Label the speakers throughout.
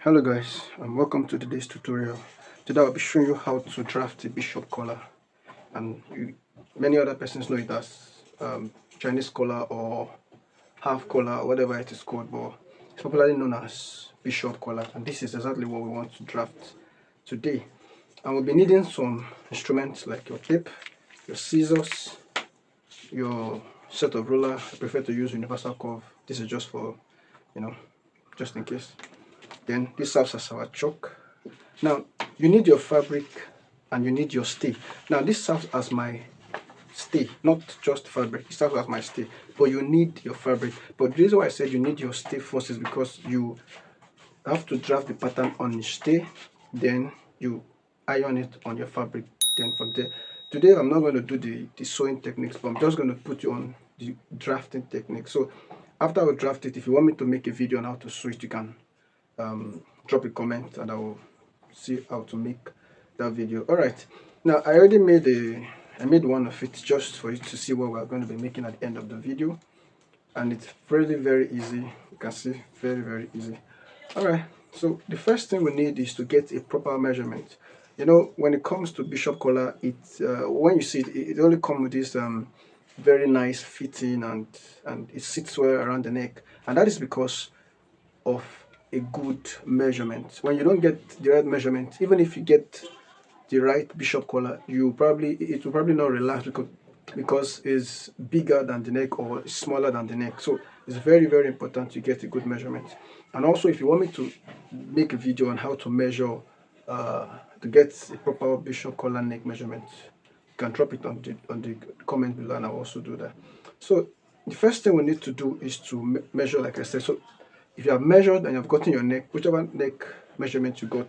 Speaker 1: Hello guys, and welcome to today's tutorial. Today I'll be showing you how to draft a bishop collar, and many other persons know it as Chinese collar or half collar or whatever it is called, but it's popularly known as bishop collar, and this is exactly what we want to draft today. And we'll be needing some instruments like your tape, your scissors, your set of ruler. I prefer to use universal curve. This is just for, just in case. Then this serves as our chalk. Now you need your fabric and you need your stay. Now this serves as my stay, not just fabric. It serves as my stay, but you need your fabric. But the reason why I said you need your stay first is because you have to draft the pattern on your stay, then you iron it on your fabric. Then from there, today I'm not going to do the sewing techniques, but I'm just going to put you on the drafting technique. So after I draft it, if you want me to make a video on how to sew it, you can drop a comment and I will see how to make that video. All right, now I already made one of it just for you to see what we're going to be making at the end of the video, and it's very easy. You can see very easy. All right, so the first thing we need is to get a proper measurement. When it comes to bishop collar, when you see it only comes with this very nice fitting, and it sits well around the neck, and that is because of a good measurement. When you don't get the right measurement, even if you get the right bishop collar, it will probably not relax because it's bigger than the neck or smaller than the neck. So it's very important to get a good measurement. And also, if you want me to make a video on how to measure to get a proper bishop collar neck measurement, you can drop it on the comment below, and I'll also do that. So the first thing we need to do is to measure, like I said. So if you have measured and you've gotten your neck, whichever neck measurement you got,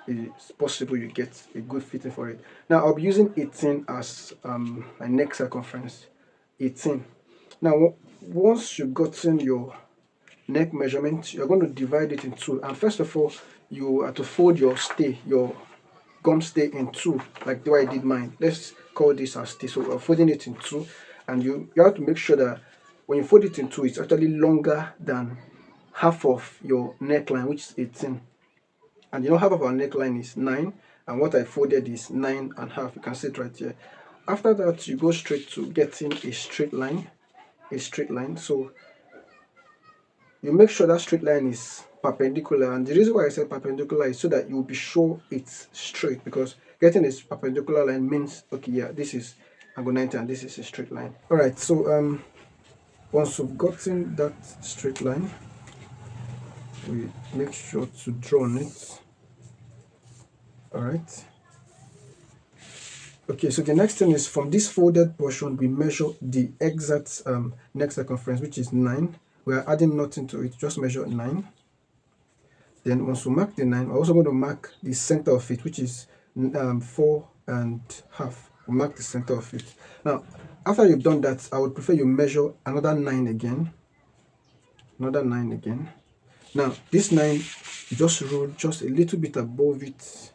Speaker 1: it's possible you get a good fitting for it. Now I'll be using 18 as my neck circumference. 18. Now once you've gotten your neck measurement, you're going to divide it in two. And first of all, you have to fold your gum stay in two, like the way I did mine. Let's call this as stay. So we're folding it in two, and you have to make sure that when you fold it in two, it's actually longer than half of your neckline, which is 18. And half of our neckline is 9, and what I folded is 9.5. You can see it right here. After that, you go straight to getting a straight line. So you make sure that straight line is perpendicular, and the reason why I said perpendicular is so that you'll be sure it's straight, because getting a perpendicular line means, okay, yeah, this is angle 90 and this is a straight line. All right, so once you've gotten that straight line, we make sure to draw on it. All right, okay, so the next thing is, from this folded portion we measure the exact neck circumference, which is 9. We are adding nothing to it, just measure 9. Then once we mark the 9, we're also going to mark the center of it, which is 4.5. we mark the center of it. Now after you've done that, I would prefer you measure another 9 again. Now this 9, just roll just a little bit above it,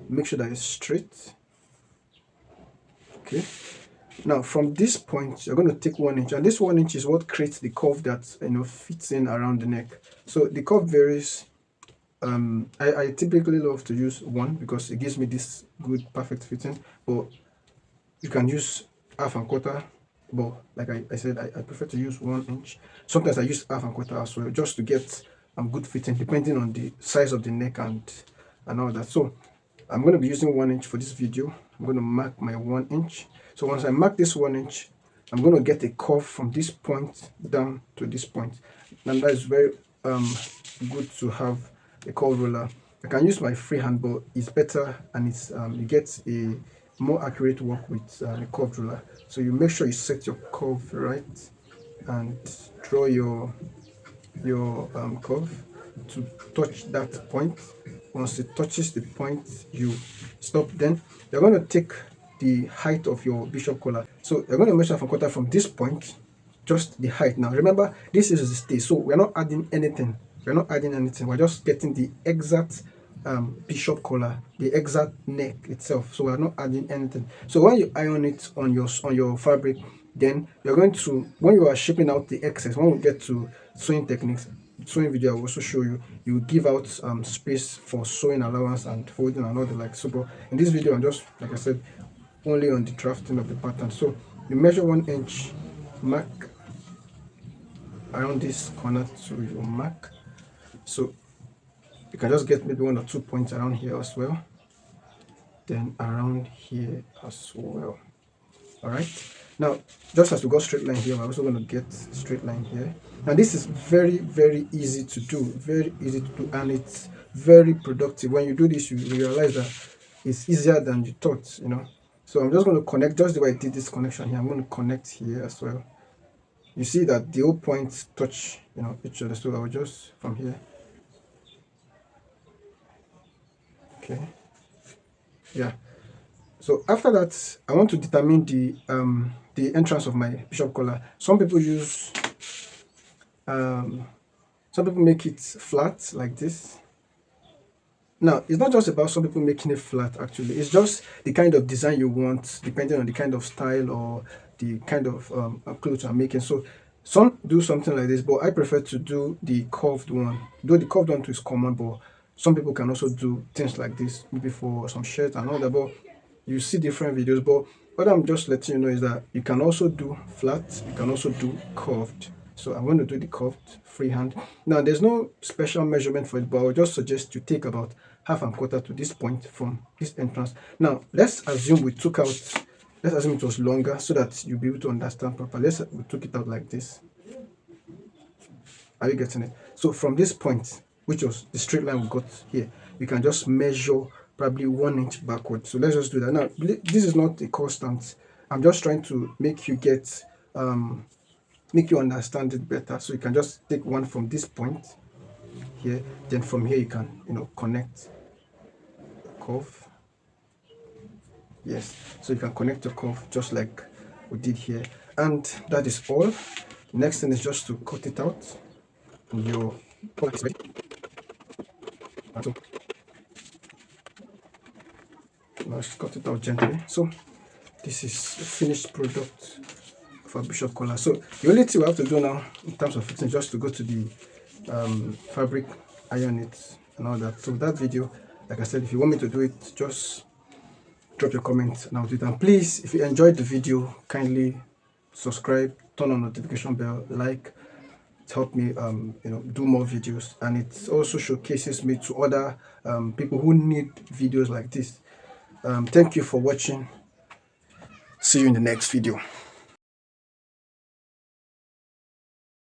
Speaker 1: make sure that it's straight. Okay, now from this point you're going to take 1 inch, and this 1 inch is what creates the curve that fits in around the neck. So the curve varies. I typically love to use 1 because it gives me this good perfect fitting, but you can use 1/2 and 1/4, but like I said, I prefer to use 1 inch. Sometimes I use 1/2 and 1/4 as well, just to get good fitting depending on the size of the neck and all that. So I'm going to be using 1 inch for this video. I'm going to mark my 1 inch. So once I mark this 1 inch, I'm going to get a curve from this point down to this point, and that is very good to have a curve ruler. I can use my freehand, but it's better, and it gets a more accurate work with a curved ruler. So you make sure you set your curve right and draw your curve to touch that point. Once it touches the point, you stop. Then you're going to take the height of your bishop collar. So you're going to measure from 1/4 from this point, just the height. Now remember, this is the stay, so we're not adding anything. We're just getting the exact bishop collar, the exact neck itself. So we're not adding anything. So when you iron it on your fabric, then you're going to, when you are shaping out the excess, when we get to sewing techniques, sewing video I will also show you, you give out space for sewing allowance and folding and all the like. So but in this video I'm just, like I said, only on the drafting of the pattern. So you measure 1 inch, mark around this corner to your mark. So you can just get maybe 1 or 2 points around here as well, then around here as well. All right, now just as we got straight line here, we're also going to get straight line here. Now this is very easy to do, very easy to do, and it's very productive. When you do this, you realize that it's easier than you thought, you know. So I'm just going to connect just the way I did this connection here. I'm going to connect here as well. You see that the 0 points touch, you know, each other. So I will just from here. Okay, yeah. So after that, I want to determine the entrance of my bishop collar. Some people use some people make it flat like this. Now it's not just about some people making it flat, actually it's just the kind of design you want, depending on the kind of style or the kind of clothes I'm making. So some do something like this, but I prefer to do the curved one, though the curved one is common, but some people can also do things like this, maybe for some shirts and all that. But you see different videos, but what I'm just letting you know is that you can also do flat, you can also do curved. So I'm going to do the curved freehand. Now there's no special measurement for it, but I'll just suggest you take about 1/2 and 1/4 to this point from this entrance. Now let's assume we took out, let's assume it was longer so that you'll be able to understand properly. We took it out like this. Are you getting it? So from this point, which was the straight line we got here, we can just measure probably 1 inch backward. So let's just do that. Now this is not a constant. I'm just trying to make you get make you understand it better. So you can just take one from this point here, then from here you can, you know, connect the curve. Yes, so you can connect the curve just like we did here, and that is all. Next thing is just to cut it out. Your collar is ready. So let's cut it out gently. So this is the finished product for bishop collar. So the only thing we have to do now in terms of fitting is just to go to the fabric, iron it and all that. So that video, like I said, if you want me to do it, just drop your comments and I'll do it. And please, if you enjoyed the video, kindly subscribe, turn on notification bell, like. It helped me you know, do more videos, and it also showcases me to other people who need videos like this. Thank you for watching. See you in the next video.